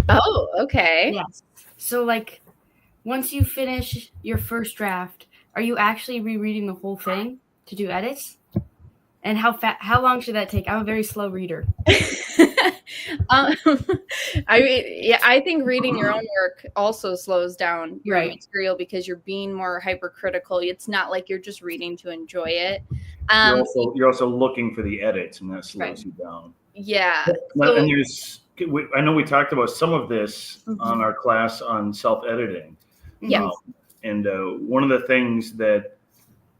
Oh, okay. Yes. So like once you finish your first draft, are you actually rereading the whole thing to do edits? And how long should that take? I'm a very slow reader. um, I mean, yeah, I think reading your own work also slows down your material because you're being more hypercritical. It's not like you're just reading to enjoy it. You're also looking for the edits, and that slows you down. Yeah. And I know we talked about some of this on our class on self-editing. Yes. And one of the things that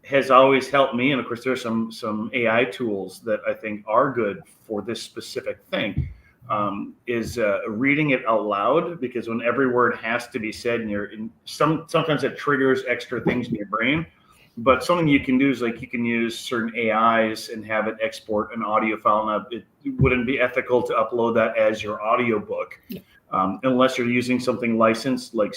has always helped me, and of course there's some AI tools that I think are good for this specific thing, is reading it out loud, because when every word has to be said, and sometimes it triggers extra things in your brain. But something you can do is like you can use certain AIs and have it export an audio file. Now, it wouldn't be ethical to upload that as your audio book, unless you're using something licensed like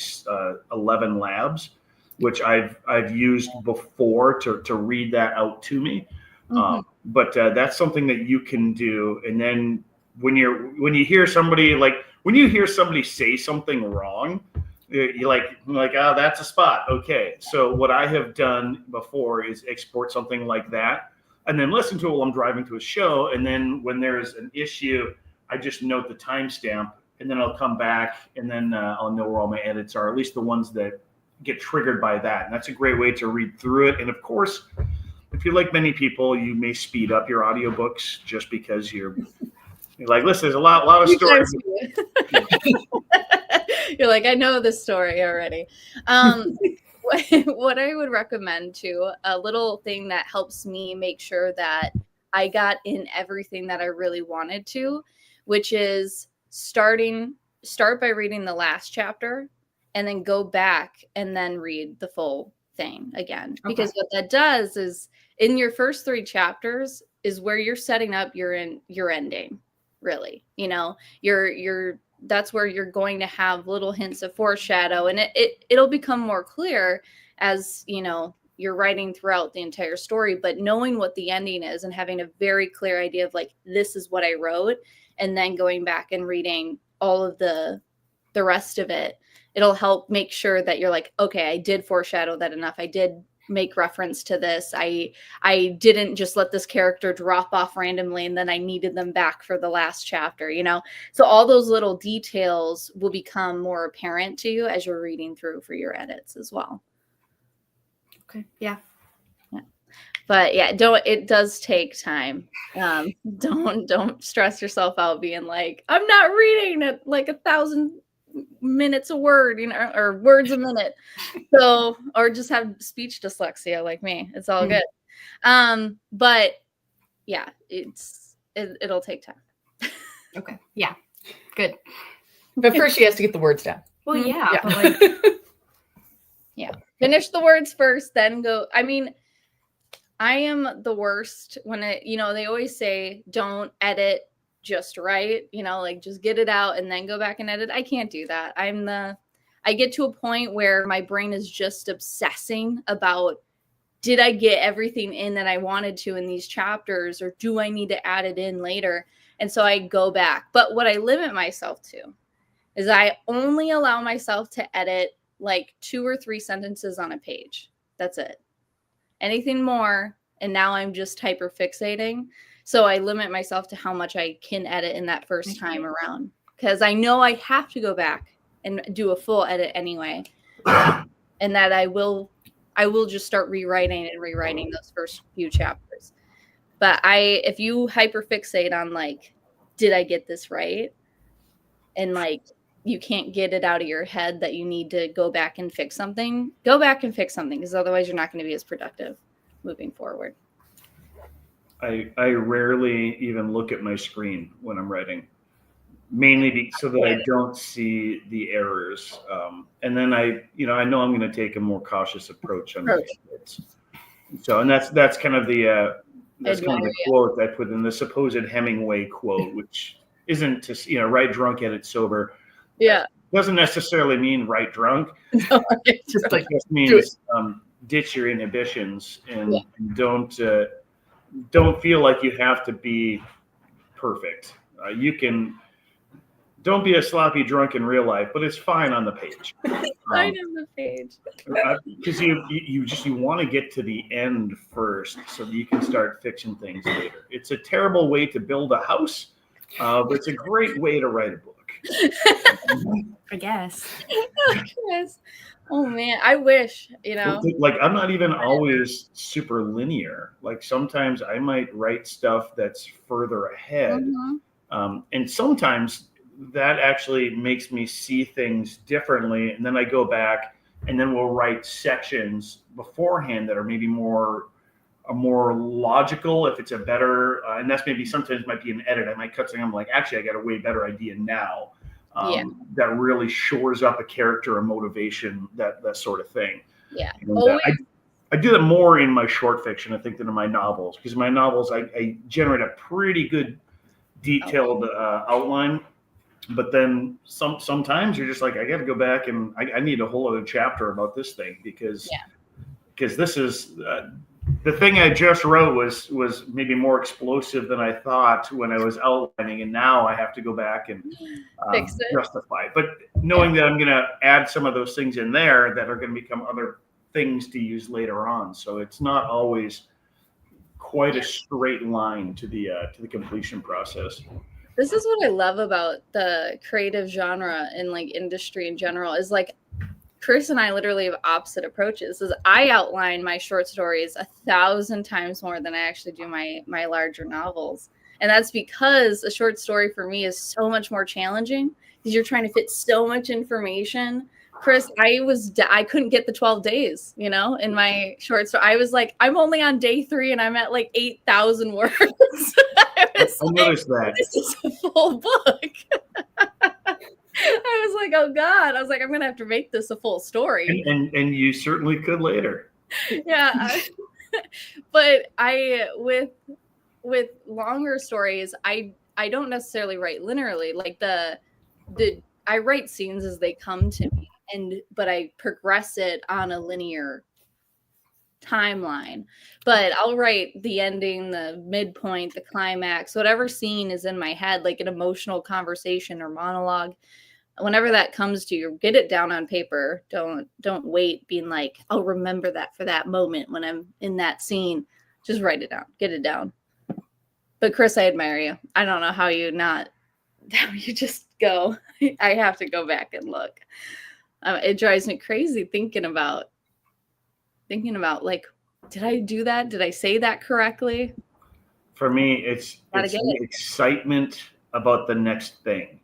11 Labs, which I've used before to read that out to me. But that's something that you can do. And then when you hear somebody say something wrong, you're like, oh, that's a spot. Okay. So what I have done before is export something like that and then listen to it while I'm driving to a show. And then when there's an issue, I just note the timestamp, and then I'll come back, and then I'll know where all my edits are, at least the ones that get triggered by that. And that's a great way to read through it. And of course, if you're like many people, you may speed up your audiobooks just because you're like, listen, there's a lot of stories. You're like, I know this story already. What I would recommend too, a little thing that helps me make sure that I got in everything that I really wanted to, which is start by reading the last chapter and then go back and then read the full thing again. Because what that does is in your first 3 chapters is where you're setting up your ending, really. That's where you're going to have little hints of foreshadow, and it'll become more clear as you're writing throughout the entire story. But knowing what the ending is and having a very clear idea of like, this is what I wrote, and then going back and reading all of the rest of it, it'll help make sure that you're like, okay, I did foreshadow that enough. I did make reference to this. I didn't just let this character drop off randomly and then I needed them back for the last chapter, So all those little details will become more apparent to you as you're reading through for your edits as well. Okay. Yeah. But yeah, it does take time. Don't stress yourself out being like, I'm not reading at like 1,000 minutes a word, or words a minute. So, or just have speech dyslexia like me. It's all good. But yeah, it'll take time. Okay. Yeah. Good. But first she has to get the words down. Well, yeah. But yeah. Finish the words first, then go. I mean, I am the worst when they always say don't edit just right, like just get it out and then go back and edit. I can't do that. I get to a point where my brain is just obsessing about, did I get everything in that I wanted to in these chapters, or do I need to add it in later? And so I go back. But what I limit myself to is I only allow myself to edit like 2 or 3 sentences on a page. That's it. Anything more, and now I'm just hyper fixating. So I limit myself to how much I can edit in that first time around, because I know I have to go back and do a full edit anyway. And that I will just start rewriting those first few chapters. But if you hyper fixate on like, did I get this right? And like, you can't get it out of your head that you need to go back and fix something, because otherwise you're not going to be as productive moving forward. I rarely even look at my screen when I'm writing, mainly so that I don't see the errors. And then I know I'm going to take a more cautious approach on my edits. So, and that's kind of the quote I put in, the supposed Hemingway quote, which isn't to write drunk, edit sober. Yeah, doesn't necessarily mean write drunk. No, it just means ditch your inhibitions and don't feel like you have to be perfect. You can don't be a sloppy drunk in real life, but it's fine on the page. Right on the page. Because you want to get to the end first so that you can start fixing things later. It's a terrible way to build a house, but it's a great way to write a book. I guess. Yes. Oh man, I wish, Like I'm not even always super linear. Like sometimes I might write stuff that's further ahead, and sometimes that actually makes me see things differently. And then I go back, and then we'll write sections beforehand that are maybe more logical. If it's a better, and that's maybe sometimes might be an edit. I might cut something. I'm like, actually, I got a way better idea now. That really shores up a character or motivation, that sort of thing. Yeah. And, I do that more in my short fiction, I think, than in my novels, because in my novels I generate a pretty good detailed outline, but then sometimes you're just like, I got to go back and I need a whole other chapter about this thing because this is the thing I just wrote was maybe more explosive than I thought when I was outlining, and now I have to go back and fix it, justify it. But knowing that I'm going to add some of those things in there that are going to become other things to use later on, so it's not always quite a straight line to the completion process. This is what I love about the creative genre and like industry in general is like Chris and I literally have opposite approaches. Is I outline my short stories 1,000 times more than I actually do my larger novels. And that's because a short story for me is so much more challenging because you're trying to fit so much information. Chris, I couldn't get the 12 days, in my short story. I was like, I'm only on day 3 and I'm at like 8,000 words. I noticed that. This is a full book. I was like, oh God. I was like, I'm going to have to make this a full story. And you certainly could later. Yeah. But with longer stories, I don't necessarily write linearly. Like I write scenes as they come to me, but I progress it on a linear timeline. But I'll write the ending, the midpoint, the climax, whatever scene is in my head, like an emotional conversation or monologue. Whenever that comes to you, get it down on paper. Don't wait being like, I'll remember that for that moment when I'm in that scene. Just write it down. Get it down. But Chris, I admire you. I don't know how you just go. I have to go back and look. It drives me crazy thinking about like, did I do that? Did I say that correctly? For me, it's the excitement about the next thing.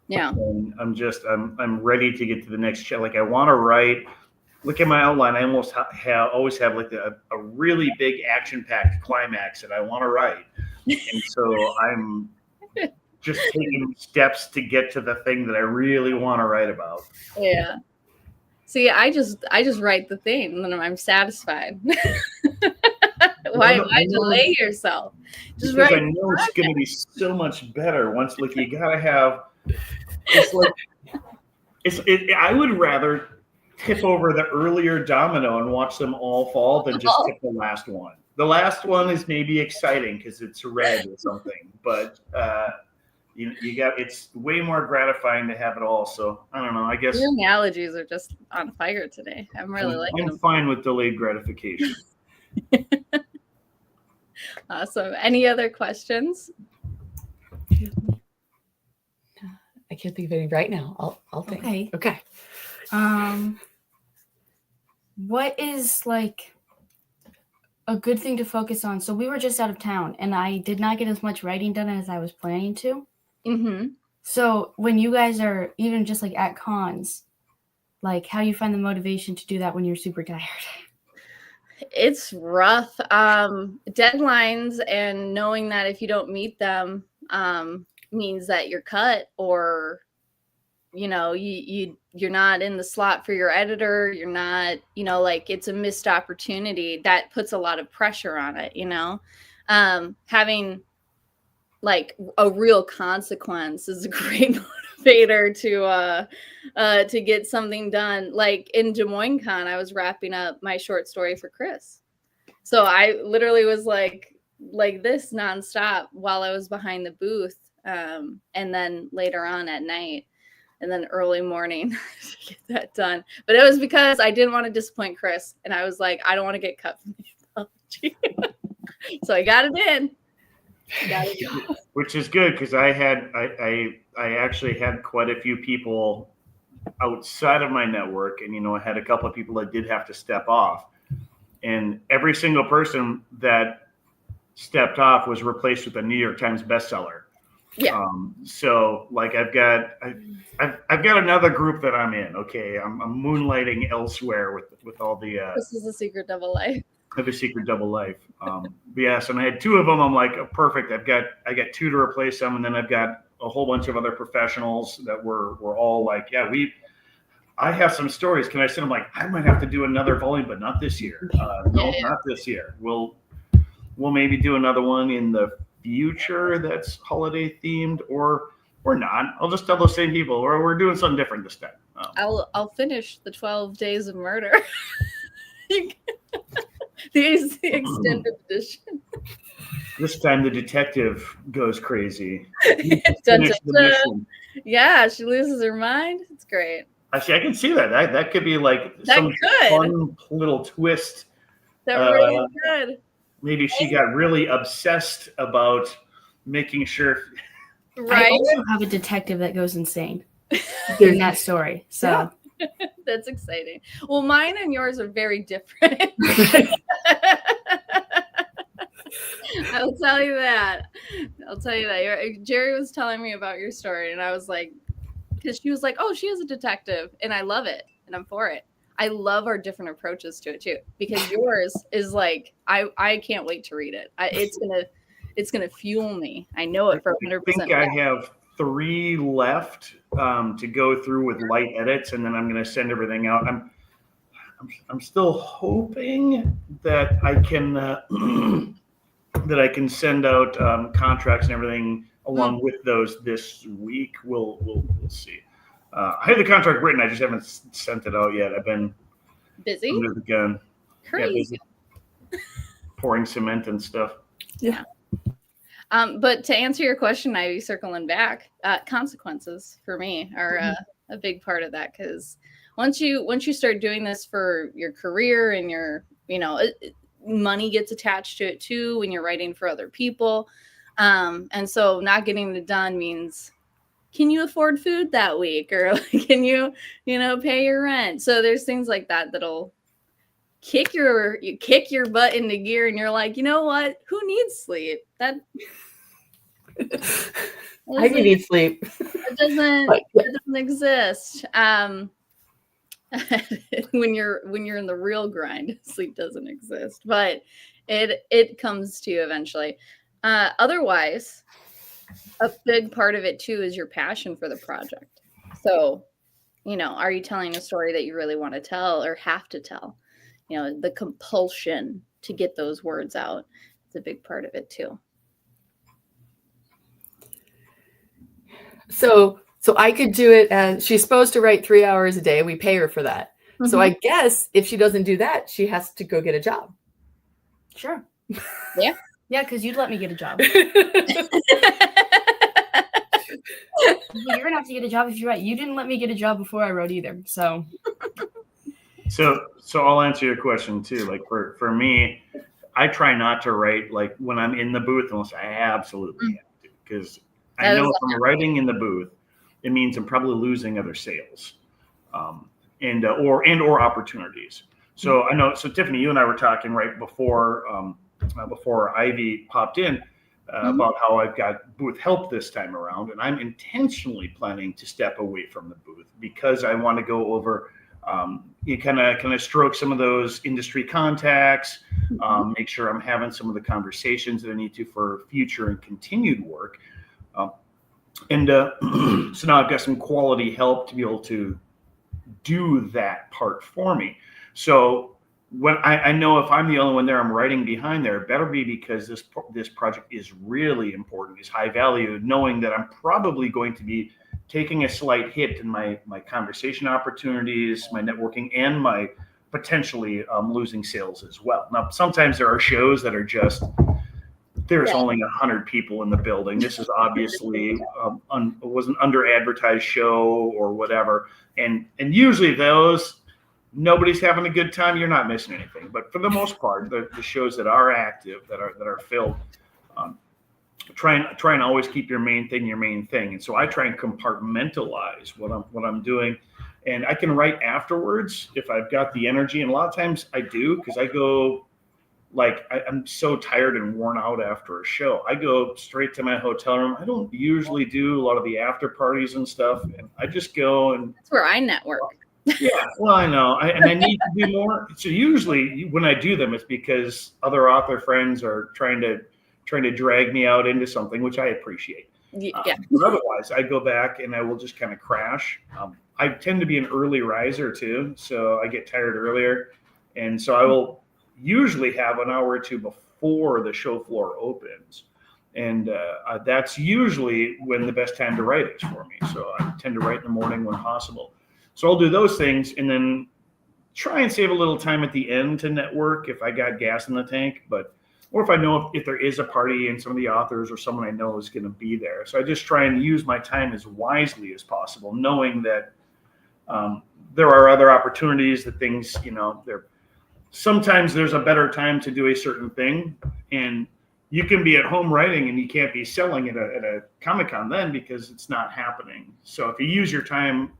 Yeah. And I'm ready to get to the next chat. Like I want to write. Look at my outline. I almost always have like a really big action-packed climax that I want to write, and so I'm just taking steps to get to the thing that I really want to write about. Yeah. See, I just write the thing and then I'm satisfied. Why delay yourself? Just because I know it's going to be so much better once. Like you gotta have. It's like I would rather tip over the earlier domino and watch them all fall than just tip the last one. The last one is maybe exciting because it's red or something, but you got, it's way more gratifying to have it all. So I don't know. I guess your analogies are just on fire today. I'm really liking them. I'm fine with delayed gratification. Awesome. Any other questions? I can't think of any right now. I'll think. Okay. What is like a good thing to focus on? So we were just out of town and I did not get as much writing done as I was planning to. Mm-hmm. So when you guys are even just like at cons, like how you find the motivation to do that when you're super tired? It's rough. Deadlines and knowing that if you don't meet them, means that you're cut, or you're not in the slot for your editor, you're not, like it's a missed opportunity. That puts a lot of pressure on it. Having like a real consequence is a great motivator to get something done. Like in Des Moines Con, I was wrapping up my short story for Chris, so I literally was like this nonstop while I was behind the booth. and then later on at night, and then early morning to get that done. But it was because I didn't want to disappoint Chris, and I was like, I don't want to get cut from the anthology. So I got it in. Which is good, because I actually had quite a few people outside of my network, and I had a couple of people that did have to step off, and every single person that stepped off was replaced with a New York Times bestseller. Yeah. So like I've got another group that I'm in. Okay, I'm moonlighting elsewhere with all the. This is a secret double life. I have a secret double life. But yes, and I had two of them. I'm like, oh, perfect. I got two to replace them, and then I've got a whole bunch of other professionals that were all like, yeah, I have some stories. Can I send them? Like, I might have to do another volume, but not this year. No, not this year. We'll maybe do another one in the future that's holiday themed, or not. I'll just tell those same people, or we're doing something different this time. I'll finish the 12 Days of Murder. The extended edition. This time the detective goes crazy. Dun, dun, dun. Yeah, she loses her mind. It's great. Actually, I can see that. That could be like some fun little twist. That really good. Maybe she got really obsessed about making sure. Right. I also have a detective that goes insane in that story. So that's exciting. Well, mine and yours are very different. I'll tell you that. Jerry was telling me about your story, and I was like, because she was like, oh, she is a detective, and I love it, and I'm for it. I love our different approaches to it too, because yours is like, I can't wait to read it. It's gonna fuel me. I know it for 100%. I think I have 3 left to go through with light edits, and then I'm going to send everything out. I'm still hoping that I can send out contracts and everything along with those this week. We'll see. I have the contract written. I just haven't sent it out yet. I've been busy under the gun. Crazy. Yeah, pouring cement and stuff. Yeah. But to answer your question, Ivy, circling back, consequences for me are a big part of that, because once you start doing this for your career and your, money gets attached to it too when you're writing for other people. And so not getting it done means, can you afford food that week? Or can you, pay your rent? So there's things like that that'll kick your butt into gear, and you're like, you know what? Who needs sleep? That I need sleep. It doesn't exist. When you're in the real grind, sleep doesn't exist, but it comes to you eventually. Otherwise, a big part of it too is your passion for the project. So, are you telling a story that you really want to tell or have to tell? The compulsion to get those words out is a big part of it too. So I could do it, and she's supposed to write 3 hours a day. We pay her for that. Mm-hmm. So I guess if she doesn't do that, she has to go get a job. Sure. Yeah. Yeah, because you'd let me get a job. Well, you're gonna have to get a job if you write. You didn't let me get a job before I wrote either. So I'll answer your question too. Like for me, I try not to write like when I'm in the booth unless I absolutely have to, because I know if I'm writing in the booth, it means I'm probably losing other sales, or opportunities. So I know. So Tiffany, you and I were talking right before Ivy popped in about how I've got booth help this time around, and I'm intentionally planning to step away from the booth because I want to go over. You kind of stroke some of those industry contacts, make sure I'm having some of the conversations that I need to for future and continued work. So now I've got some quality help to be able to do that part for me. So when I know if I'm the only one there, I'm writing behind there, it better be because this project is really important, is high value, knowing that I'm probably going to be taking a slight hit in my conversation opportunities, my networking, and my potentially losing sales as well. Now, sometimes there are shows that are just there's Yeah. only 100 people in the building. This is obviously was an under advertised show or whatever. And usually those, nobody's having a good time. You're not missing anything. But for the most part, the shows that are active, that are filled, try and always keep your main thing. And so I try and compartmentalize what I'm doing, and I can write afterwards if I've got the energy. And a lot of times I do, because I go, like, I'm so tired and worn out after a show. I go straight to my hotel room. I don't usually do a lot of the after parties and stuff, and I just go and That's where I network. yeah. Well, I know, and I need to do more. So usually when I do them, it's because other author friends are trying to drag me out into something, which I appreciate. Yeah. But otherwise, I go back and I will just kind of crash. I tend to be an early riser too, so I get tired earlier, and so I will usually have an hour or two before the show floor opens, and that's usually when the best time to write is for me. So I tend to write in the morning when possible. So I'll do those things, and then try and save a little time at the end to network if I got gas in the tank, or if I know if there is a party and some of the authors or someone I know is going to be there. So I just try and use my time as wisely as possible, knowing that there are other opportunities, that things, sometimes there's a better time to do a certain thing, and you can be at home writing and you can't be selling at a Comic-Con then because it's not happening. So if you use your time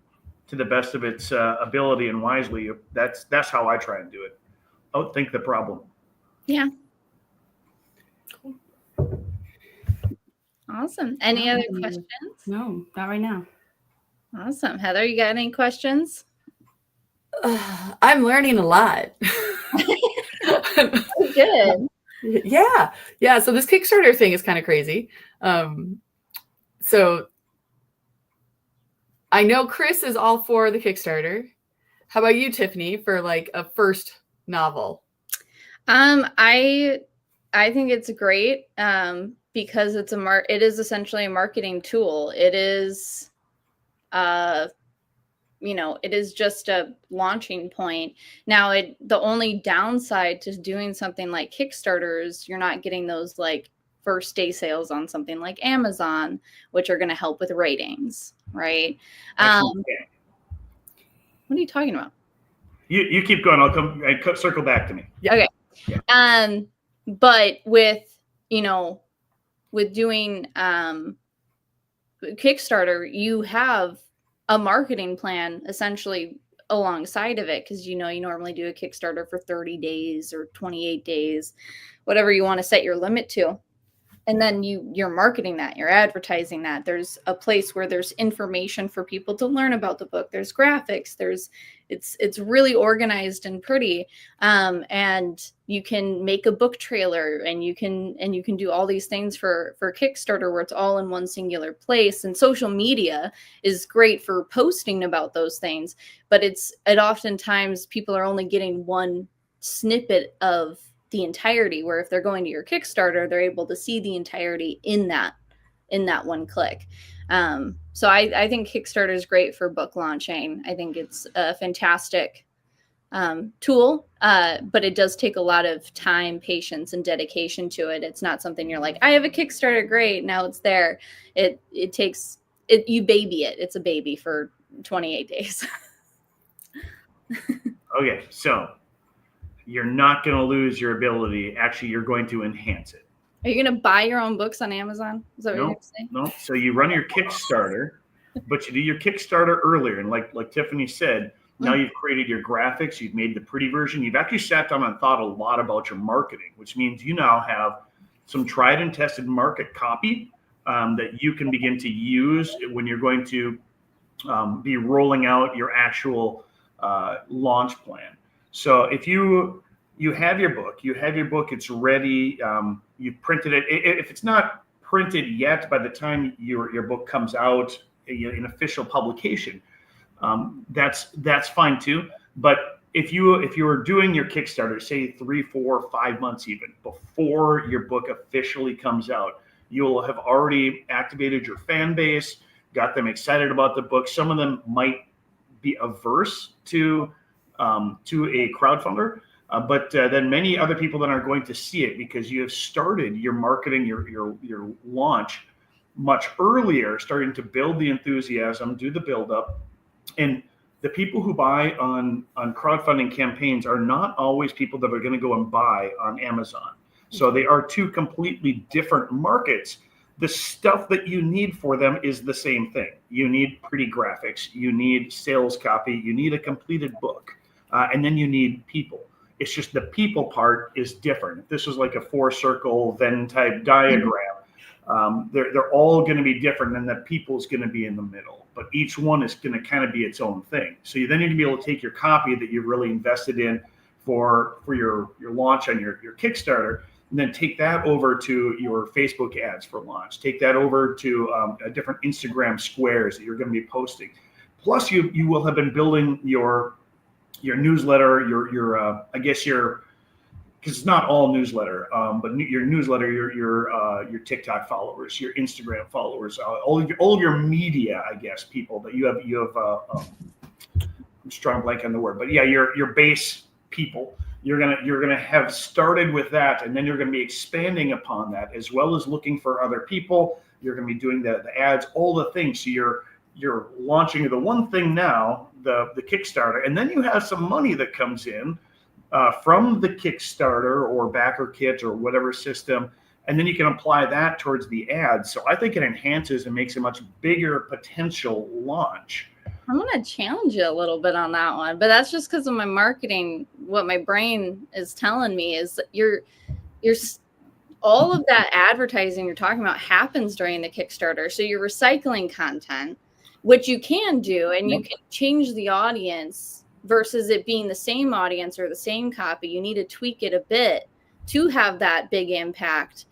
to the best of its ability and wisely, that's how I try and do it. Outthink the problem. Yeah. Awesome. Any other questions? No, not right now. Awesome. Heather, you got any questions? I'm learning a lot. Good. Yeah. So this Kickstarter thing is kind of crazy. So I know Chris is all for the Kickstarter. How about you, Tiffany, for like a first novel? I think it's great because it is essentially a marketing tool. It is it is just a launching point. Now, the only downside to doing something like Kickstarter is you're not getting those like first day sales on something like Amazon, which are going to help with ratings, right? What are you talking about? You keep going. I'll come and circle back to me. Yeah. Okay. Yeah. But with doing Kickstarter, you have a marketing plan essentially alongside of it, because you normally do a Kickstarter for 30 days or 28 days, whatever you want to set your limit to. And then you're marketing that, you're advertising that. There's a place where there's information for people to learn about the book. There's graphics. It's really organized and pretty. And you can make a book trailer, and you can do all these things for Kickstarter where it's all in one singular place. And social media is great for posting about those things, but it oftentimes people are only getting one snippet of the entirety, where if they're going to your Kickstarter, they're able to see the entirety in that one click. So I think Kickstarter is great for book launching. I think it's a fantastic tool, but it does take a lot of time, patience, and dedication to it. It's not something you're like, I have a Kickstarter, great, now it's there. It takes it. You baby it. It's a baby for 28 days. Okay, so you're not going to lose your ability. Actually, you're going to enhance it. Are you going to buy your own books on Amazon? Is that what you're going to say? No. So you run your Kickstarter, but you do your Kickstarter earlier. And like Tiffany said, now you've created your graphics. You've made the pretty version. You've actually sat down and thought a lot about your marketing, which means you now have some tried and tested market copy that you can begin to use when you're going to be rolling out your actual launch plan. So if you have your book, it's ready. You've printed it. If it's not printed yet, by the time your book comes out in official publication, that's fine too. But if you are doing your Kickstarter, say 3, 4, 5 months even before your book officially comes out, you'll have already activated your fan base, got them excited about the book. Some of them might be averse to a crowdfunder, but then many other people that are going to see it because you have started your marketing, your launch much earlier, starting to build the enthusiasm, do the build up. And the people who buy on crowdfunding campaigns are not always people that are going to go and buy on Amazon. So they are two completely different markets. The stuff that you need for them is the same thing. You need pretty graphics, you need sales copy, you need a completed book, and then you need people. It's just the people part is different. If this was like a 4-circle Venn type diagram, they're all going to be different, and the people is going to be in the middle. But each one is going to kind of be its own thing. So you then need to be able to take your copy that you've really invested in for your launch on your Kickstarter, and then take that over to your Facebook ads for launch. Take that over to different Instagram squares that you're going to be posting. Plus, you will have been building your newsletter, your because it's not all newsletter, but your newsletter, your TikTok followers, your Instagram followers, all of your media, I guess, people that you have. I'm strong blank on the word, but yeah, your base people. You're gonna have started with that, and then you're gonna be expanding upon that, as well as looking for other people. You're gonna be doing the ads, all the things. So you're launching the one thing now, the Kickstarter, and then you have some money that comes in from the Kickstarter or backer kit or whatever system, and then you can apply that towards the ads. So I think it enhances and makes a much bigger potential launch. I'm going to challenge you a little bit on that one, but that's just because of my marketing. What my brain is telling me is that you're all of that advertising you're talking about happens during the Kickstarter. So you're recycling content, which you can do, and you can change the audience versus it being the same audience or the same copy. You need to tweak it a bit to have that big impact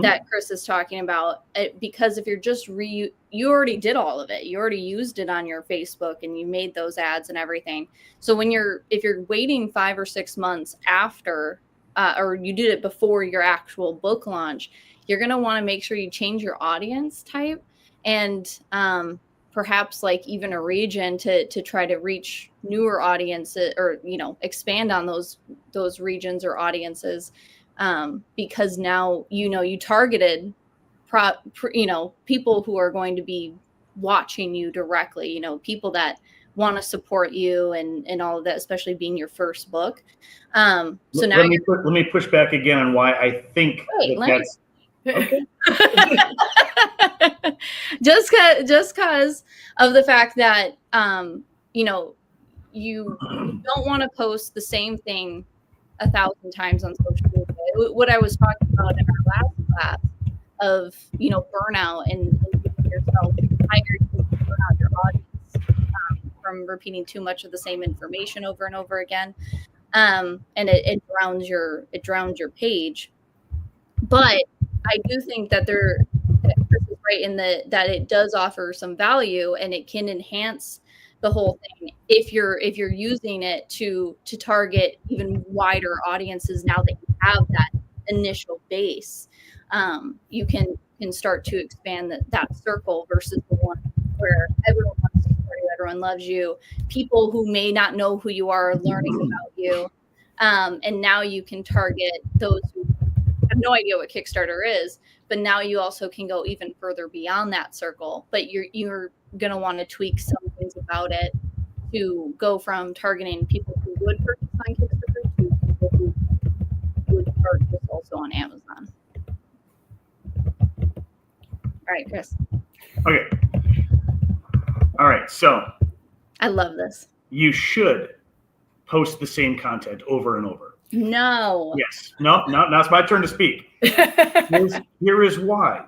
that Chris is talking about, because if you're just you already did all of it. You already used it on your Facebook and you made those ads and everything. So if you're waiting 5 or 6 months after, or you did it before your actual book launch, you're going to want to make sure you change your audience type and perhaps like even a region to try to reach newer audiences, or, expand on those regions or audiences. Because now, you targeted, people who are going to be watching you directly, people that want to support you and all of that, especially being your first book. So now let me push back again on why I think that's okay. just because of the fact that, you don't want to post the same thing 1,000 times on social media. What I was talking about in our last class of, burnout and giving yourself tired to burn out your audience from repeating too much of the same information over and over again. And it drowns your page. But I do think that Chris is right in that it does offer some value, and it can enhance the whole thing if you're using it to target even wider audiences. Now that you have that initial base, you can start to expand that circle versus the one where everyone wants to support you, everyone loves you, people who may not know who you are learning about you, and now you can target those who have no idea what Kickstarter is, but now you also can go even further beyond that circle. But you're going to want to tweak some things about it to go from targeting people who would purchase on Kickstarter to people who would purchase also on Amazon. All right, Chris. Okay. All right. So I love this. You should post the same content over and over. No. Yes. No, now it's my turn to speak. Here is why.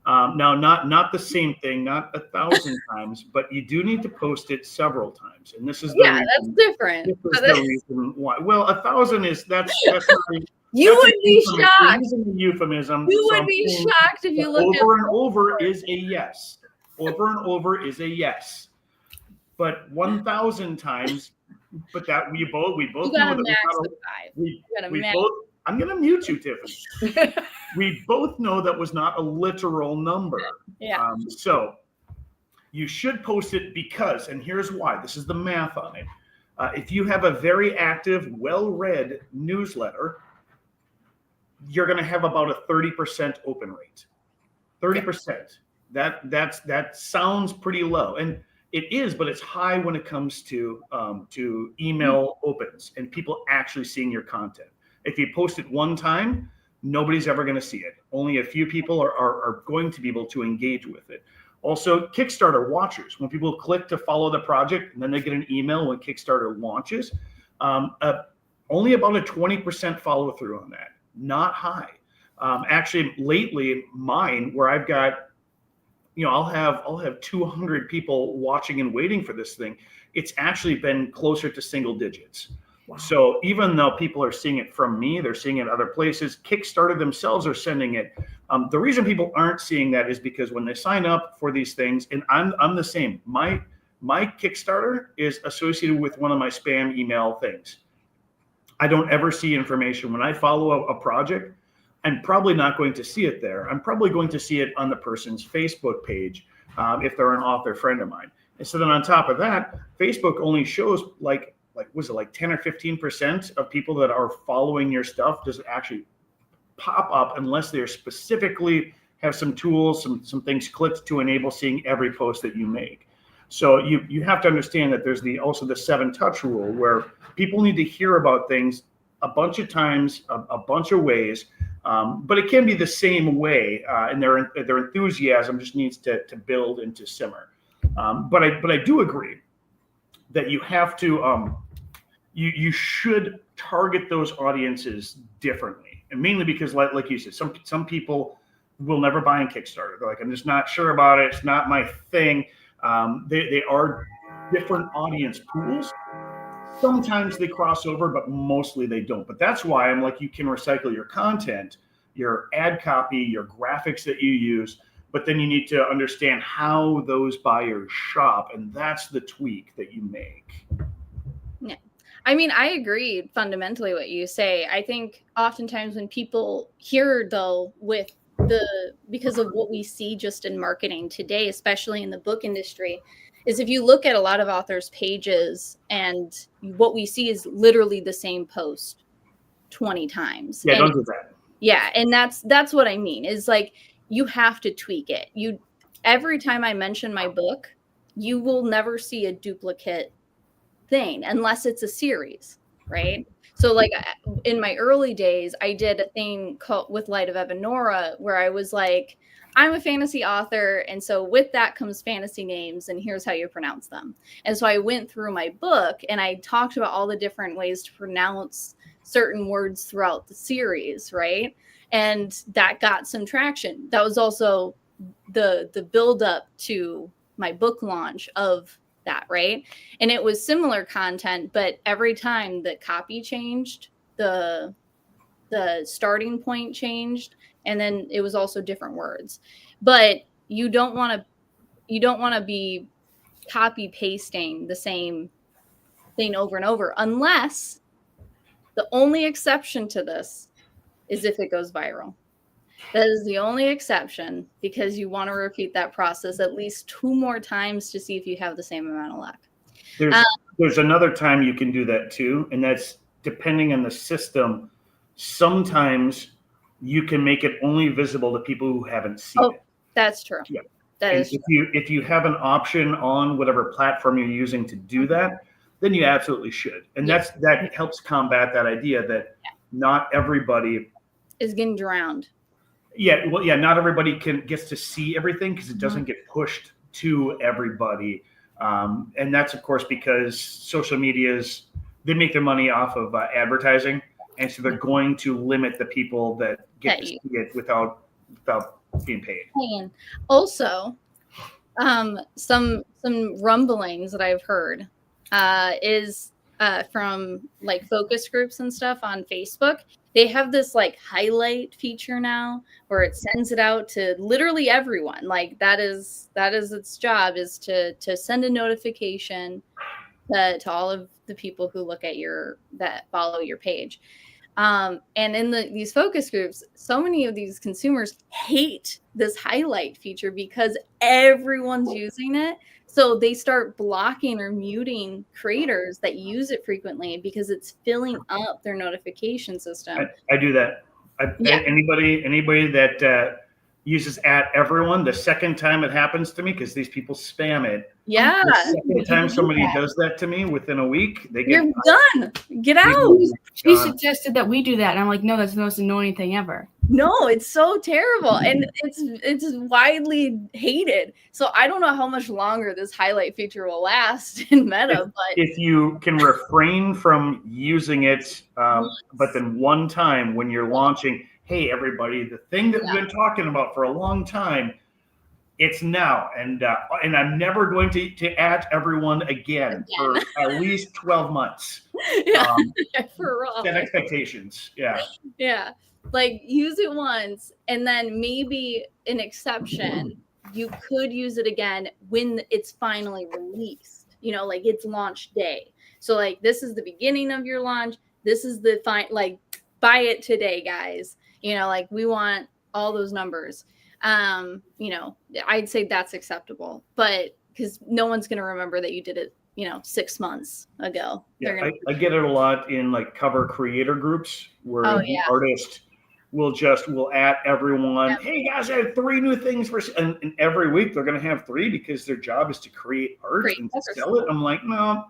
Now, not the same thing, not 1,000 times, but you do need to post it several times, and this is the reason, that's different. This is the reason why. Well, 1,000 is that's not, you would be shocked. Euphemism. You would be shocked if you look over and over is a yes. Over and over is a yes. But 1,000 times. But that we both know that I'm going to mute you, Tiffany. We both know that was not a literal number. Yeah. So you should post it because, and here's why. This is the math on it. If you have a very active, well-read newsletter, you're going to have about a 30% open rate. 30%. That sounds pretty low, and it is, but it's high when it comes to email opens and people actually seeing your content. If you post it one time, nobody's ever going to see it. Only a few people are going to be able to engage with it. Also, Kickstarter watchers, when people click to follow the project and then they get an email when Kickstarter launches, only about a 20% follow through on that. Not high. Actually, lately, mine, where I've got, I'll have 200 people watching and waiting for this thing. It's actually been closer to single digits. Wow. So even though people are seeing it from me, they're seeing it other places. Kickstarter themselves are sending it. The reason people aren't seeing that is because when they sign up for these things, and I'm the same. My Kickstarter is associated with one of my spam email things. I don't ever see information. When I follow a project, I'm probably not going to see it there. I'm probably going to see it on the person's Facebook page if they're an author friend of mine. And so then on top of that, Facebook only shows was it like 10 or 15% of people that are following your stuff does it actually pop up unless they're specifically have some tools, some things clicked to enable seeing every post that you make. So you have to understand that there's also the 7-touch rule where people need to hear about things a bunch of times, a bunch of ways, but it can be the same way, and their enthusiasm just needs to build and to simmer. But I do agree that you have to you should target those audiences differently, and mainly because like you said, some people will never buy on Kickstarter. They're like, I'm just not sure about it. It's not my thing. They are different audience pools. Sometimes they cross over, but mostly they don't. But that's why I'm like, you can recycle your content, your ad copy, your graphics that you use, but then you need to understand how those buyers shop, and that's the tweak that you make. Yeah. I mean, I agree fundamentally what you say. I think oftentimes when people hear, though, because of what we see just in marketing today, especially in the book industry, is if you look at a lot of authors' pages and what we see is literally the same post 20 times. Yeah, don't do that. Yeah, and that's what I mean, is like you have to tweak it. Every time I mention my book, you will never see a duplicate thing unless it's a series, right? So like in my early days, I did a thing called with Light of Evanora where I was like, I'm a fantasy author, and so with that comes fantasy names, and here's how you pronounce them. And so I went through my book and I talked about all the different ways to pronounce certain words throughout the series, right? And that got some traction. That was also the build up to my book launch of that, right? And it was similar content, but every time the copy changed, the starting point changed, and then it was also different words. But you don't want to be copy pasting the same thing over and over, unless the only exception to this is if it goes viral. That is the only exception, because you want to repeat that process at least 2 more times to see if you have the same amount of luck. There's another time you can do that too, and that's depending on the system. Sometimes you can make it only visible to people who haven't seen it. That's true. Yeah. That is true. If you have an option on whatever platform you're using to do that, then you absolutely should. And that helps combat that idea that not everybody is getting drowned. Yeah, well, not everybody gets to see everything because it doesn't get pushed to everybody. And that's, of course, because social medias, they make their money off of advertising. And so they're going to limit the people that get to see it without being paid. And also, some rumblings that I've heard is from like focus groups and stuff on Facebook. They have this like highlight feature now where it sends it out to literally everyone. Like that is its job, is to send a notification to all of the people who look at that follow your page. And in these focus groups, so many of these consumers hate this highlight feature because everyone's using it. So they start blocking or muting creators that use it frequently because it's filling up their notification system. I do that. Yeah. Anybody that uses @everyone, the second time it happens to me, because these people spam it. Yeah. The second time somebody does that to me within a week, they get You're done. Get out. She suggested that we do that, and I'm like, no, that's the most annoying thing ever. No, it's so terrible, and it's widely hated. So I don't know how much longer this highlight feature will last in Meta, but if you can refrain from using it, but then one time when you're launching, hey everybody, the thing that we've been talking about for a long time, it's now, and I'm never going to add everyone again for at least 12 months. Yeah, for real. Set expectations. Yeah. Yeah. Like use it once and then maybe an exception. You could use it again when it's finally released, you know, like it's launch day. So like this is the beginning of your launch. This is the like buy it today, guys. You know, like we want all those numbers. You know, I'd say that's acceptable, but because no one's going to remember that you did it, you know, 6 months ago. Yeah, I get it a lot in like cover creator groups where the artist will add everyone. Yep. Hey guys, I have 3 new things for, and every week they're going to have 3 because their job is to create art and to sell it. I'm like, no,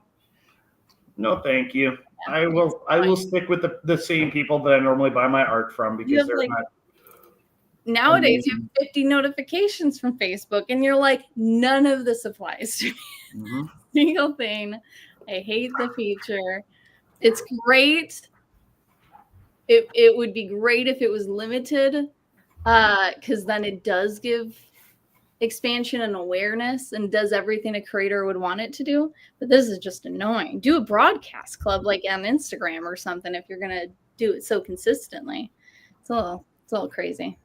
thank you. Yeah, I will stick with the same people that I normally buy my art from because they're not. Nowadays, you have 50 notifications from Facebook, and you're like, none of this applies to me. Mm-hmm. Single thing. I hate the feature. It's great. It would be great if it was limited, because then it does give expansion and awareness and does everything a creator would want it to do. But this is just annoying. Do a broadcast club like on Instagram or something if you're gonna do it so consistently. It's a little crazy.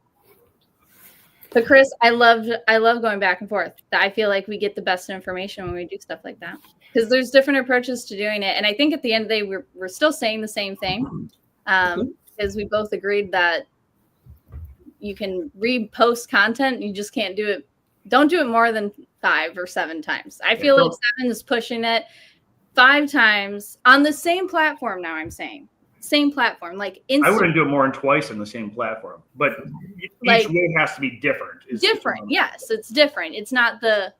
But Chris, I love going back and forth. I feel like we get the best information when we do stuff like that because there's different approaches to doing it. And I think at the end of the day, we're still saying the same thing because we both agreed that you can repost content. You just can't do it. Don't do it more than 5 or 7 times. I feel like 7 is pushing it. 5 times on the same platform. Now I'm saying. Same platform, like Instagram. I wouldn't do it more than twice on the same platform, but each way has to be different. Different, yes, it's different. It's not the.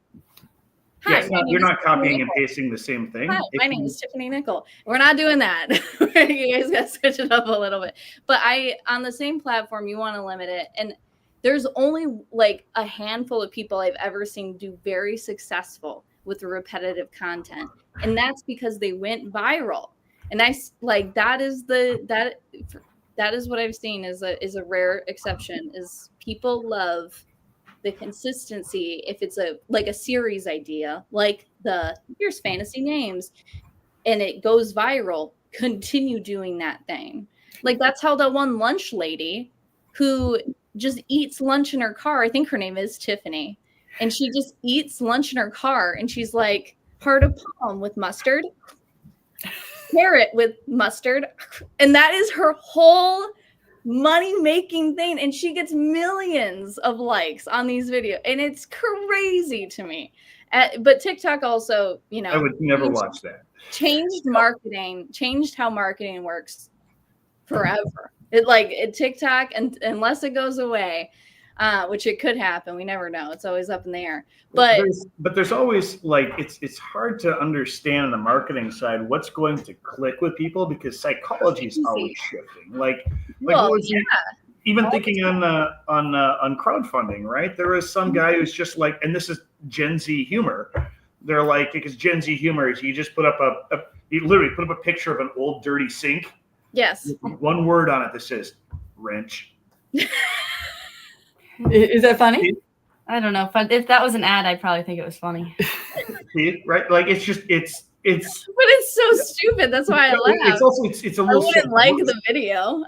Hi, you're not copying and pasting the same thing. Hi, my name is Tiffany Nickel. We're not doing that. You guys got to switch it up a little bit. But on the same platform, you want to limit it, and there's only like a handful of people I've ever seen do very successful with repetitive content, and that's because they went viral. And I like that is what I've seen is a rare exception is people love the consistency. If it's a series idea, like here's fantasy names and it goes viral, continue doing that thing. Like that's how the one lunch lady who just eats lunch in her car. I think her name is Tiffany. And she just eats lunch in her car and she's like heart of palm with mustard. Carrot with mustard, and that is her whole money-making thing, and she gets millions of likes on these videos, and it's crazy to me. But TikTok also, you know, I would never watch that. Changed how marketing works forever. TikTok, and unless it goes away, which it could happen, we never know. It's always up in the air. But there's always like it's hard to understand on the marketing side what's going to click with people because psychology is always shifting. Even thinking on crowdfunding, right? There is some guy who's just like, and this is Gen Z humor. They're like, because Gen Z humor is you just put up you literally put up a picture of an old dirty sink. Yes. With one word on it that says wrench. Is that funny? I don't know. If that was an ad, I'd probably think it was funny. Right? Like it's But it's so stupid. That's why I laugh. It's also it's a little. I wouldn't like the video.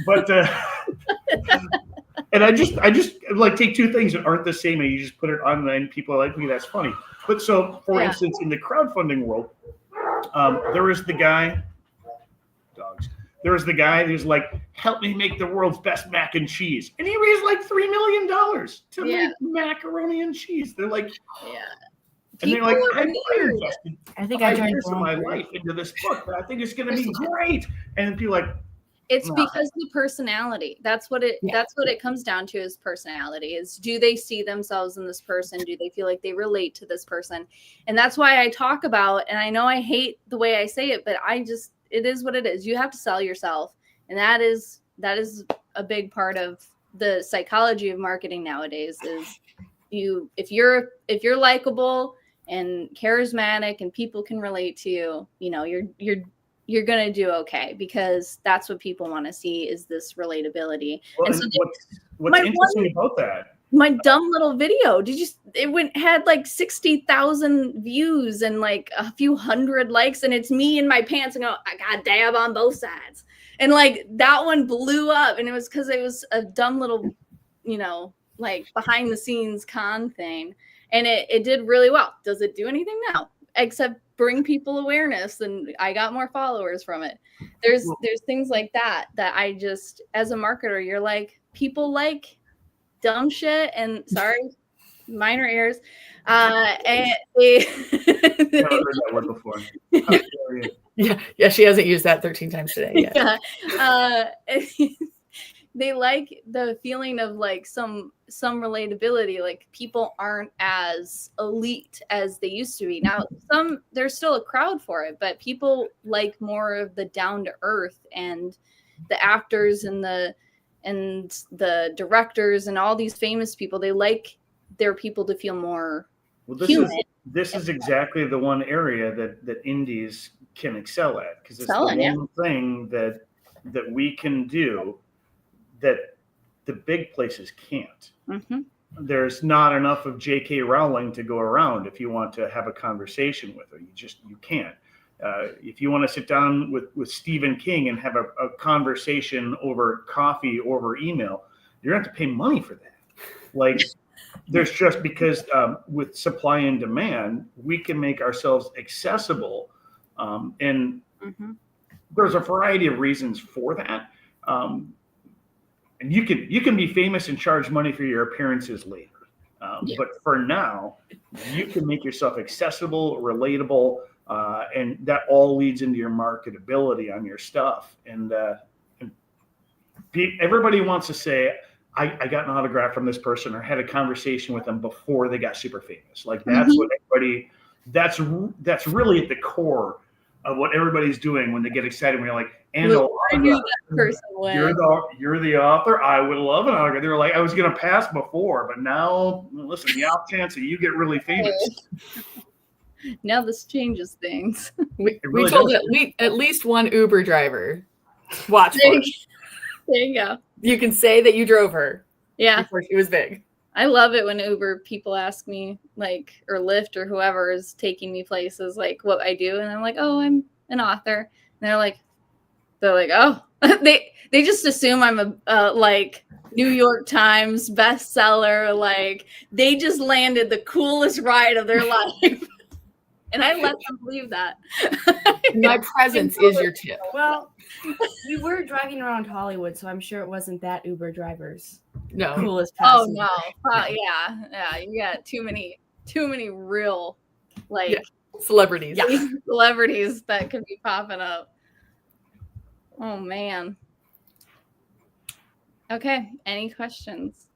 But and I just like take 2 things that aren't the same and you just put it on and people are like, "Okay, that's funny." But so for instance, in the crowdfunding world, there is the guy. Dogs. There was the guy who's like, help me make the world's best mac and cheese. And he raised like $3 million to make macaroni and cheese. They're like, And they're People like, are I weird. invested I think I 5 joined years the of wrong my group. life into this book, but I think it's going to be great. And people are like, It's No. because the personality. That's what it comes down to, is personality. Is, do they see themselves in this person? Do they feel like they relate to this person? And that's why I talk about, and I know I hate the way I say it, but it is what it is. You have to sell yourself. And that is a big part of the psychology of marketing nowadays, is if you're likable and charismatic and people can relate to you, you're going to do okay, because that's what people want to see, is this relatability. well, And and so what's my interesting about that, my dumb little video, had like 60,000 views and like a few hundred likes, and it's me in my pants and I got dab on both sides. And like that one blew up, and it was because it was a dumb little, like behind the scenes con thing. And it did really well. Does it do anything? No, except bring people awareness, and I got more followers from it. There's things like that I just, as a marketer, you're like, people like dumb shit, and sorry, minor ears. And they never heard that word before. How dare you? Yeah, she hasn't used that 13 times today yet. yeah. They like the feeling of like some relatability. Like, people aren't as elite as they used to be. Now, there's still a crowd for it, but people like more of the down to earth, and the actors and the directors and all these famous people, they like their people to feel more human. This is exactly the one area that indies can excel at, because it's Selling, the one thing that we can do that the big places can't. Mm-hmm. There's not enough of J.K. Rowling to go around if you want to have a conversation with her. You can't. If you want to sit down with Stephen King and have a conversation over coffee, over email, you're going to have to pay money for that. Like, there's just, because with supply and demand, we can make ourselves accessible. And there's a variety of reasons for that. And you can be famous and charge money for your appearances later. But for now, you can make yourself accessible, relatable, and that all leads into your marketability on your stuff. And everybody wants to say, I got an autograph from this person, or had a conversation with them before they got super famous. Like, that's what everybody, that's really at the core of what everybody's doing when they get excited. When you're like, and I knew that person you're the author. I would love an autograph. They were like, I was going to pass before, but now, listen, the off chance that you get really famous. Now this changes things. We really told does. at least one Uber driver, watch for There it. you go. You can say that you drove her Yeah. before she was big. I love it when Uber people ask me, like, or Lyft or whoever is taking me places, like, what I do. And I'm like, oh, I'm an author. And they're like, oh, they just assume I'm a like New York Times bestseller. Like, they just landed the coolest ride of their life. And I let them believe that. My presence is your tip. Well, we were driving around Hollywood, so I'm sure it wasn't that Uber driver's No. coolest Oh passenger. no. Yeah. You got too many real, like, Yeah. Celebrities. celebrities that could be popping up. Oh man. Okay. Any questions?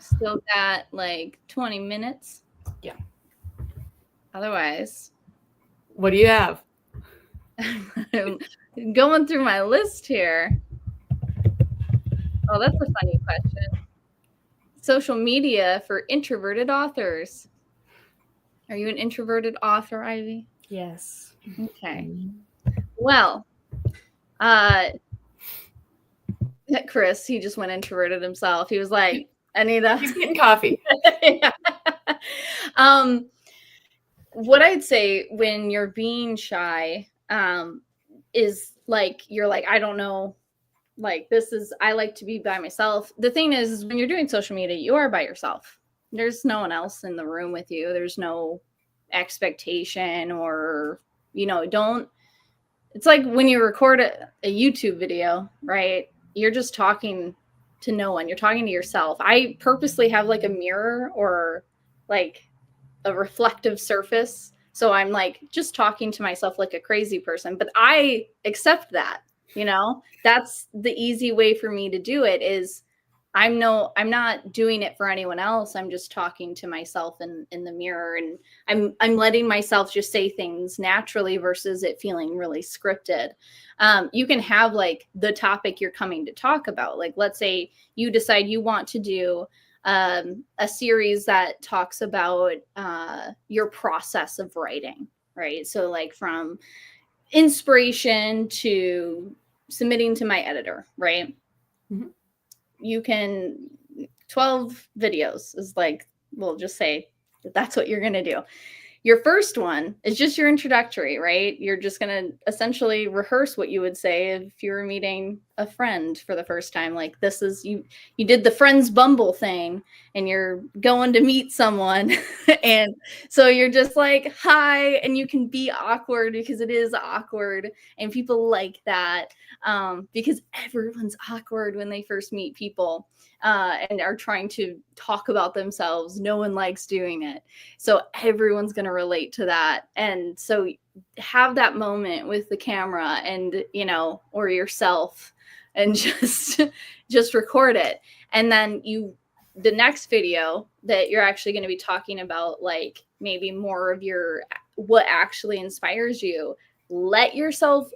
Still got like 20 minutes. Yeah. Otherwise, What do you have? I'm going through my list here. Oh, that's a funny question. Social media for introverted authors. Are you an introverted author, Ivy? Yes. Okay. Well, Chris, he just went introverted himself. He was like, I need a He's getting coffee. What I'd say when you're being shy is like, you're like, I don't know, like, I like to be by myself. The thing is when you're doing social media, you are by yourself. There's no one else in the room with you. There's no expectation, or, it's like when you record a YouTube video, right? You're just talking to no one. You're talking to yourself. I purposely have like a mirror, or like a reflective surface. So I'm like just talking to myself like a crazy person, but I accept that, you know, that's the easy way for me to do it is I'm not doing it for anyone else. I'm just talking to myself in the mirror, and I'm letting myself just say things naturally versus it feeling really scripted. You can have like the topic you're coming to talk about. Like, let's say you decide you want to do a series that talks about your process of writing, right? So like from inspiration to submitting to my editor, right? Mm-hmm. You can 12 videos is like, we'll just say that that's what you're going to do. Your first one is just your introductory, right? You're just going to essentially rehearse what you would say if you were meeting a friend for the first time. Like, this is you did the Friends Bumble thing and you're going to meet someone. And so you're just like, hi, and you can be awkward because it is awkward and people like that, because everyone's awkward when they first meet people and are trying to talk about themselves. No one likes doing it. So everyone's going to relate to that. And so have that moment with the camera and, you know, or yourself, and just record it. And then the next video that you're actually going to be talking about, like maybe more of what actually inspires you, let yourself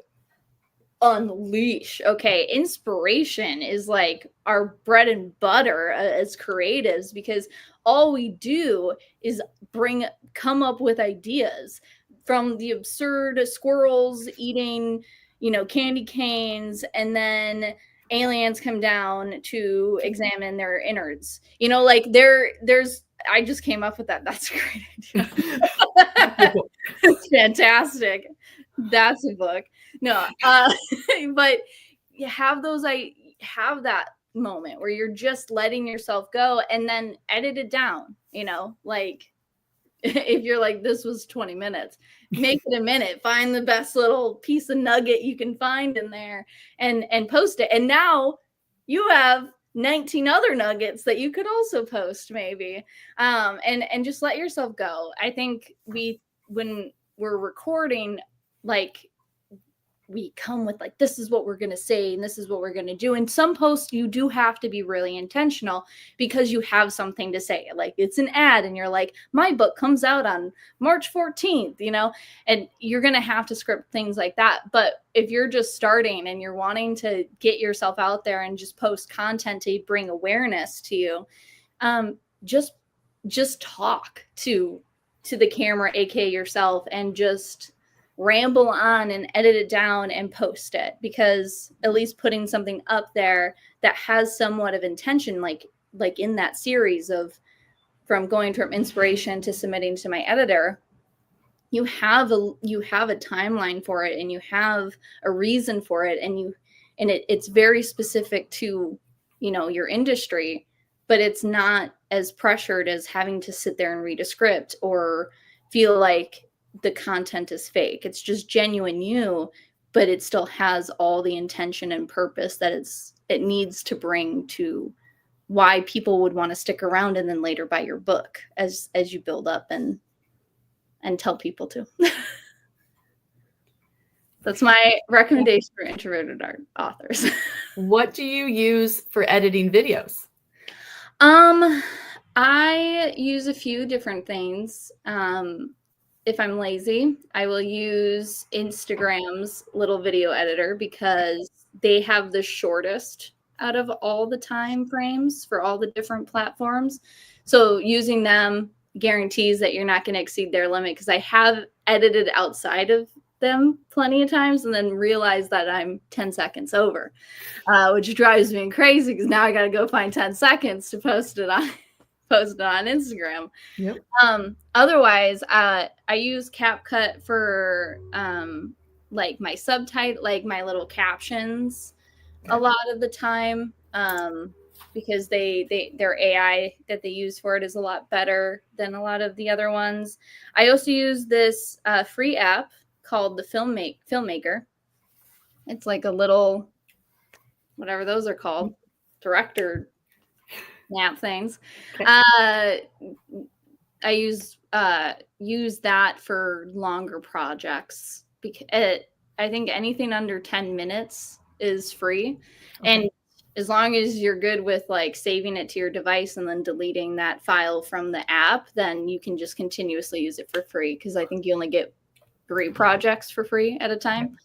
unleash. Okay, inspiration is like our bread and butter as creatives, because all we do is come up with ideas, from the absurd squirrels eating, you know, candy canes, and then aliens come down to examine their innards. You know, like there's I just came up with that. That's a great idea. It's fantastic. That's a book. No, but you have have that moment where you're just letting yourself go, and then edit it down, you know, like if you're like, this was 20 minutes, make it a minute, find the best little piece of nugget you can find in there and post it. And now you have 19 other nuggets that you could also post maybe, and just let yourself go. I think when we're recording, like, we come with like, this is what we're going to say and this is what we're going to do. In some posts you do have to be really intentional because you have something to say, like it's an ad and you're like, my book comes out on March 14th, you know, and you're going to have to script things like that. But if you're just starting and you're wanting to get yourself out there and just post content to bring awareness to you, just talk to the camera, aka yourself, and just ramble on and edit it down and post it, because at least putting something up there that has somewhat of intention, like in that series of from going from inspiration to submitting to my editor, you have a timeline for it and you have a reason for it, and it's very specific to, you know, your industry, but it's not as pressured as having to sit there and read a script or feel like the content is fake. It's just genuine you, but it still has all the intention and purpose that it needs to bring to why people would want to stick around and then later buy your book as you build up and tell people to. That's my recommendation for introverted authors. What do you use for editing videos? I use a few different things. If I'm lazy, I will use Instagram's little video editor because they have the shortest out of all the time frames for all the different platforms. So using them guarantees that you're not going to exceed their limit, because I have edited outside of them plenty of times and then realized that I'm 10 seconds over, which drives me crazy because now I got to go find 10 seconds to post it on Instagram. Yep. Otherwise, I use CapCut for like my subtitle, like my little captions a lot of the time, because their AI that they use for it is a lot better than a lot of the other ones. I also use this free app called the Filmmaker. It's like a little, whatever those are called, director nap things. Okay. I use that for longer projects because I think anything under 10 minutes is free. Okay. And as long as you're good with like saving it to your device and then deleting that file from the app, then you can just continuously use it for free because I think you only get 3 projects for free at a time.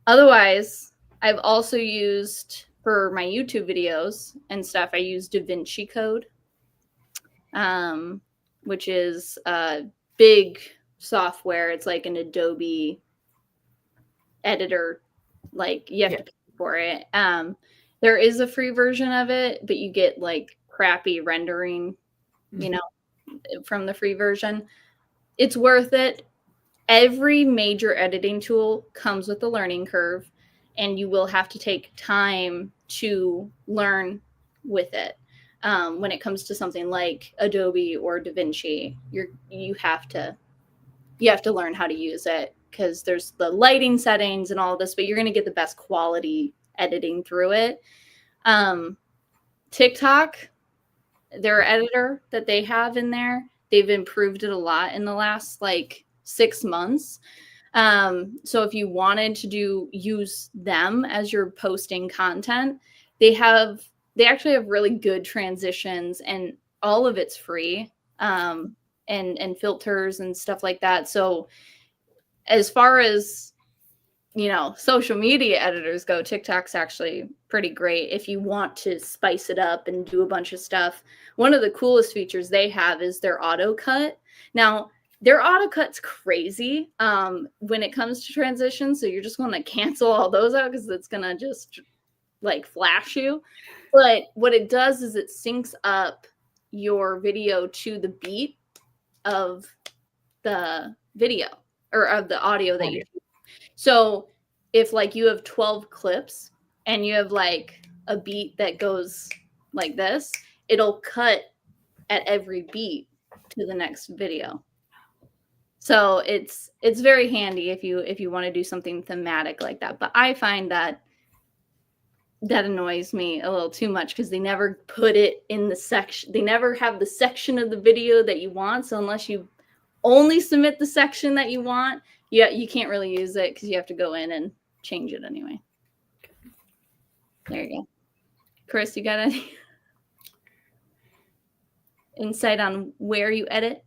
Otherwise, I've also used for my YouTube videos and stuff, I use DaVinci Code, which is a big software. It's like an Adobe editor, like you have to pay for it. There is a free version of it, but you get like crappy rendering, you know, from the free version. It's worth it. Every major editing tool comes with a learning curve, and you will have to take time to learn with it. When it comes to something like Adobe or DaVinci, you have to learn how to use it because there's the lighting settings and all this, but you're going to get the best quality editing through it. TikTok, their editor that they have in there, they've improved it a lot in the last like 6 months. So if you wanted to use them as you're posting content, they actually have really good transitions, and all of it's free, and filters and stuff like that. So as far as, you know, social media editors go, TikTok's actually pretty great if you want to spice it up and do a bunch of stuff. One of the coolest features they have is their auto cut. Now, their auto cut's crazy when it comes to transitions. So you're just going to cancel all those out because it's going to just like flash you. But what it does is it syncs up your video to the beat of the video or of the audio that you do. So if like you have 12 clips and you have like a beat that goes like this, it'll cut at every beat to the next video. So it's very handy if you want to do something thematic like that. But I find that annoys me a little too much because they never put it in the section. They never have the section of the video that you want. So unless you only submit the section that you want, you can't really use it because you have to go in and change it anyway. There you go. Chris, you got any insight on where you edit?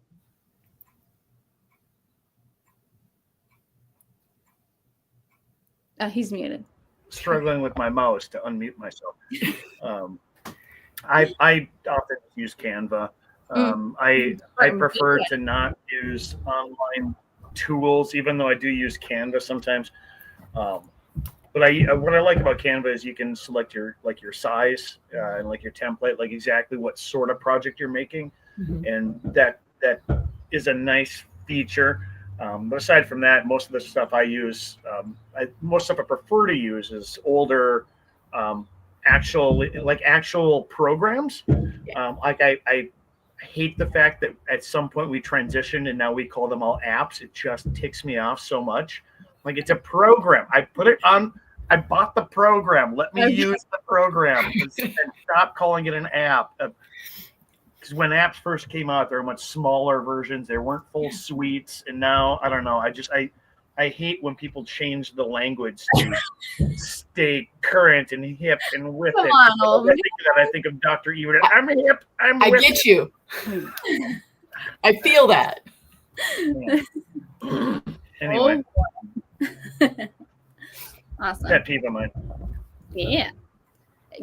Oh, he's muted. Struggling with my mouse to unmute myself. I often use Canva. I prefer to not use online tools, even though I do use Canva sometimes. But what I like about Canva is you can select your size and like your template, like exactly what sort of project you're making, and that is a nice feature. But aside from that, most of the stuff I use, most stuff I prefer to use is older, actual programs. Like I hate the fact that at some point we transitioned and now we call them all apps. It just ticks me off so much. Like, it's a program. I put it on. I bought the program. Let me use the program and stop calling it an app. Because when apps first came out, there were much smaller versions. There weren't full suites, and now I don't know. I hate when people change the language to stay current and hip and with it. I think of Dr. Ewan. I'm hip. I get you. I feel that. Yeah. Anyway. Awesome. Pet peeve of mine. Yeah.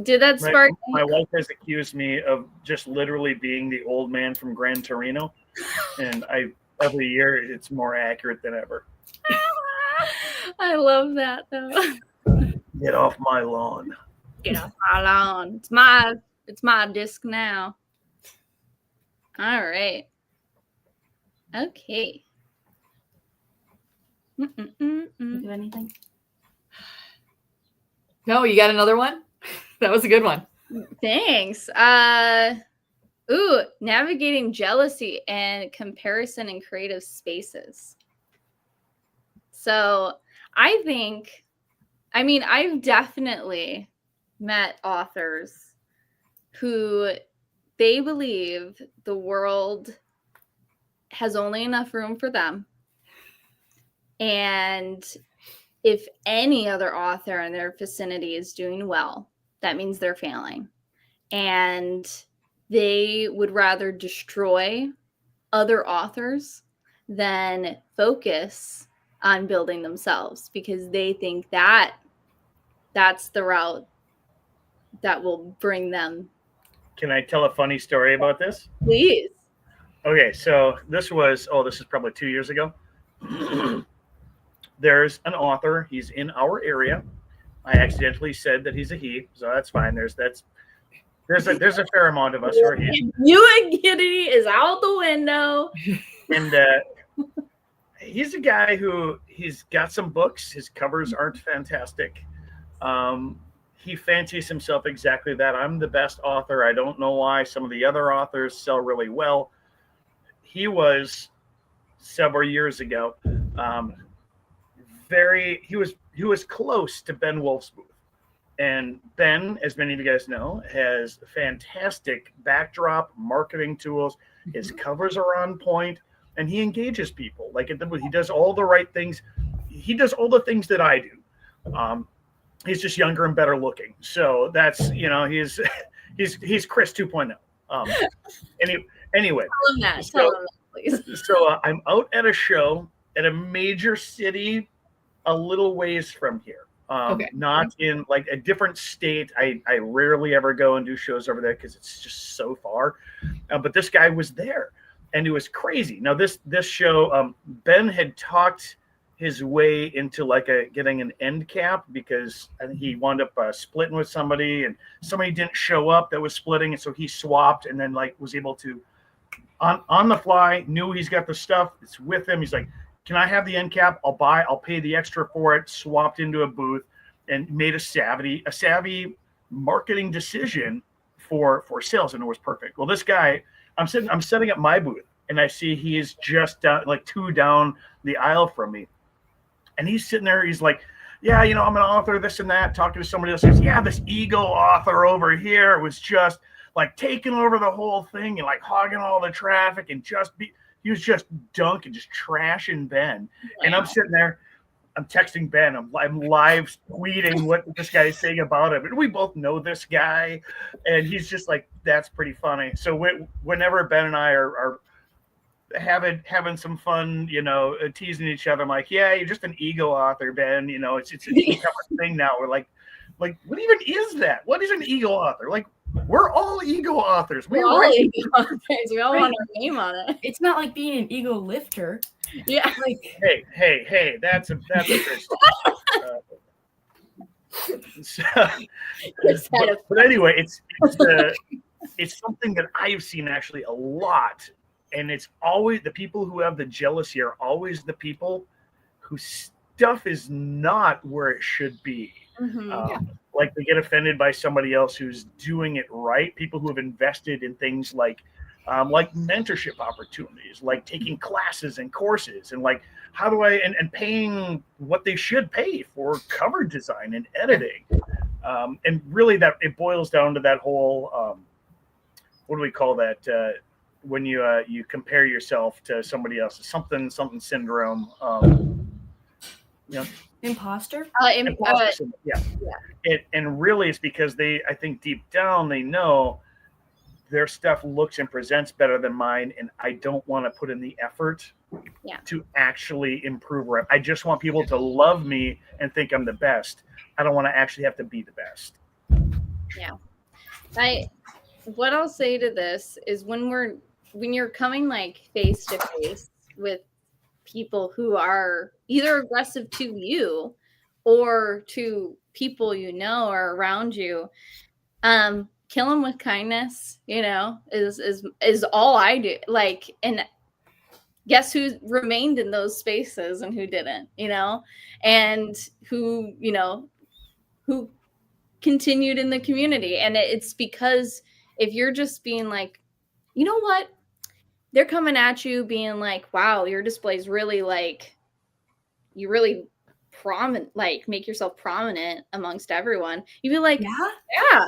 Did that spark? My wife has accused me of just literally being the old man from Gran Torino, and every year it's more accurate than ever. I love that though. Get off my lawn. Get off my lawn. It's my disc now. All right. Okay. Do anything? No, you got another one? That was a good one. Thanks. Navigating jealousy and comparison in creative spaces. So I've definitely met authors who they believe the world has only enough room for them. And if any other author in their vicinity is doing well, that means they're failing. And they would rather destroy other authors than focus on building themselves, because they think that that's the route that will bring them. Can I tell a funny story about this? Please. Okay, so this is probably 2 years ago. There's an author. He's in our area. I accidentally said that he's a he, so that's fine. There's a fair amount of us who are he. Ubiquity is out the window. And he's a guy who he's got some books. His covers aren't fantastic. He fancies himself exactly that. I'm the best author. I don't know why some of the other authors sell really well. He was several years ago. He was close to Ben Wolf's booth. And Ben, as many of you guys know, has fantastic backdrop marketing tools. His covers are on point, and he engages people. Like he does all the right things. He does all the things that I do. He's just younger and better looking. So that's, he's Chris 2.0. Anyway. Tell him that, please. So I'm out at a show at a major city a little ways from here. Okay. Not in like a different state. I rarely ever go and do shows over there because it's just so far. But this guy was there, and it was crazy. Now this show, Ben had talked his way into getting an end cap because I think he wound up splitting with somebody, and somebody didn't show up that was splitting, and so he swapped, and then was able to on the fly, knew he's got the stuff. It's with him. He's like, can I have the end cap? I'll pay the extra for it. Swapped into a booth and made a savvy marketing decision for sales, and it was perfect. Well, this guy, I'm setting up my booth, and I see he is just down, like 2 down the aisle from me. And he's sitting there, he's like, yeah, I'm an author, this and that, talking to somebody else. He goes, yeah, this ego author over here was just like taking over the whole thing and like hogging all the traffic, and he was just dunking, just trashing Ben. Wow. And I'm sitting there, I'm texting Ben, I'm live tweeting what this guy is saying about him. And we both know this guy, and he's just like, that's pretty funny. So whenever Ben and I are having some fun, teasing each other, I'm like, yeah, you're just an ego author, Ben. It's become a thing now. We're like, what even is that? What is an ego author? Like, we're all ego authors. We're all ego authors. We all want our name on it. It's not like being an ego lifter. Yeah. Like, hey, that's a but anyway, it's something that I've seen actually a lot. And it's always the people who have the jealousy are always the people whose stuff is not where it should be. Mm-hmm. Like they get offended by somebody else who's doing it right. People who have invested in things like mentorship opportunities, like taking classes and courses, and like how do I and paying what they should pay for cover design and editing. And really that it boils down to that whole what do we call that? When you compare yourself to somebody else, something syndrome. Imposter? Imposter. Yeah. And really it's because I think deep down they know their stuff looks and presents better than mine, and I don't want to put in the effort to actually improve. I just want people to love me and think I'm the best. I don't want to actually have to be the best. Yeah. What I'll say to this is when you're coming like face to face with people who are either aggressive to you or to people or around you, kill them with kindness, is all I do. Like, and guess who remained in those spaces and who didn't, and who continued in the community. And it's because if you're just being like, you know what, they're coming at you being like, wow, your display's really like, you really prominent, like make yourself prominent amongst everyone. You'd be like, yeah,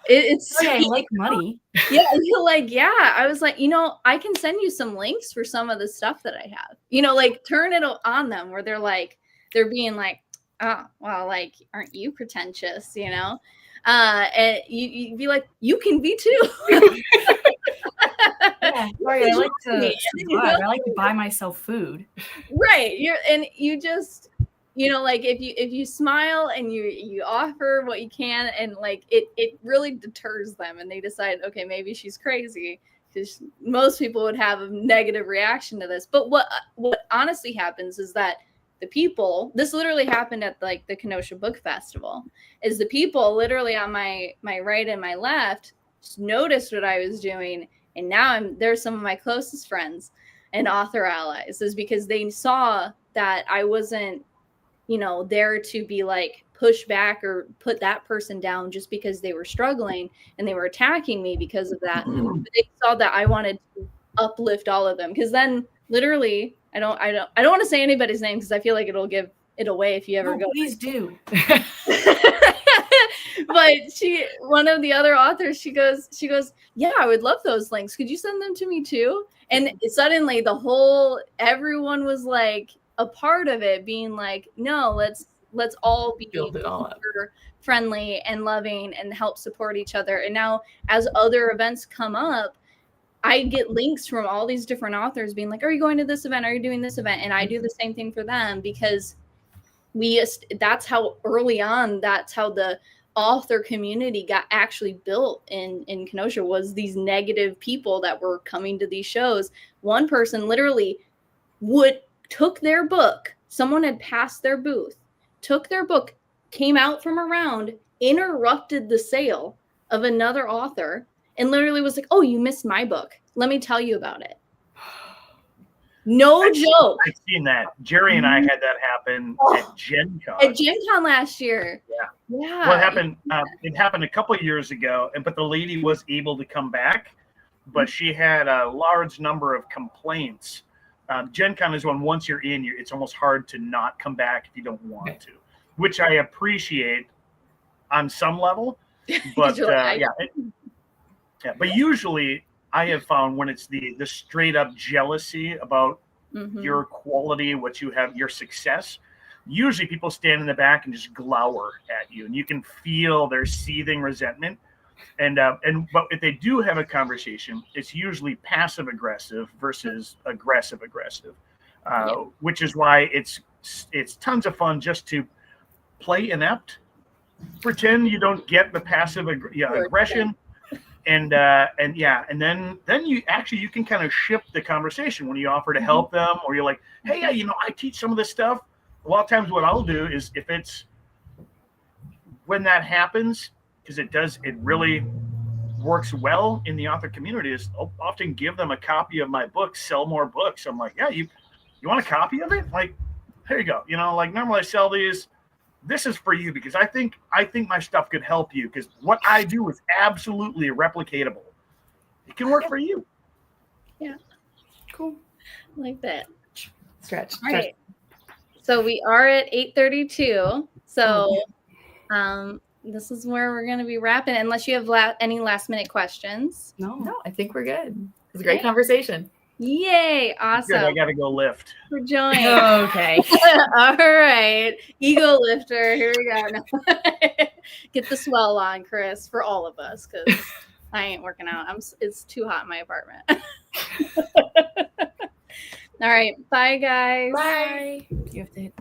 It's Okay, I like money. yeah, you're like, yeah. I was like, I can send you some links for some of the stuff that I have. Like turn it on them where they're being like, oh, well, like, aren't you pretentious? And you'd be like, you can be too. Yeah, sorry, I like to survive. I like to buy myself food. Right. You just, like if you smile and you offer what you can, and like it really deters them, and they decide, okay, maybe she's crazy, because most people would have a negative reaction to this. But what honestly happens is that the people, this literally happened at like the Kenosha Book Festival, is the people literally on my right and my left just noticed what I was doing, and now they're some of my closest friends and author allies, is because they saw that I wasn't, there to be like push back or put that person down just because they were struggling and they were attacking me because of that. But they saw that I wanted to uplift all of them, because then literally I don't want to say anybody's name because I feel like it'll give it away if you ever go. Please do. But one of the other authors, she goes, yeah, I would love those links. Could you send them to me too? And suddenly everyone was like a part of it, being like, no, let's all be friendly and loving and help support each other. And now as other events come up, I get links from all these different authors being like, are you going to this event? Are you doing this event? And I do the same thing for them, because that's how early on, that's how the author community got actually built in Kenosha, was these negative people that were coming to these shows. One person literally took their book. Someone had passed their booth, took their book, came out from around, interrupted the sale of another author, and literally was like, oh, you missed my book. Let me tell you about it. No joke. I've seen that. Jerry and I had that happen at Gen Con. At Gen Con last year. Yeah. What happened? It happened a couple of years ago, but the lady was able to come back, but she had a large number of complaints. Gen Con is when once you're in, it's almost hard to not come back if you don't want to, which I appreciate on some level. But but usually I have found when it's the straight up jealousy about your quality, what you have, your success, usually people stand in the back and just glower at you, and you can feel their seething resentment. But if they do have a conversation, it's usually passive aggressive versus aggressive, which is why it's tons of fun just to play inept, pretend you don't get the passive aggression. And then you can kind of shift the conversation when you offer to help them, or you're like, hey, I teach some of this stuff. A lot of times what I'll do is, when that happens, because it really works well in the author community, is I'll often give them a copy of my book, Sell More Books. I'm like, yeah, you want a copy of it? Like, here you go. Like normally I sell these. This is for you because I think my stuff could help you, because what I do is absolutely replicatable. It can work for you. Yeah. Cool. Like that. Stretch. All right. So we are at 8:32. So this is where we're going to be wrapping, unless you have any last minute questions. No, I think we're good. It was a great conversation. Yay. Awesome. Good, I got to go lift. For joining. Okay. All right. Ego lifter. Here we go. No. Get the swell on, Chris, for all of us, because I ain't working out. It's too hot in my apartment. All right. Bye, guys. Bye. You have to hit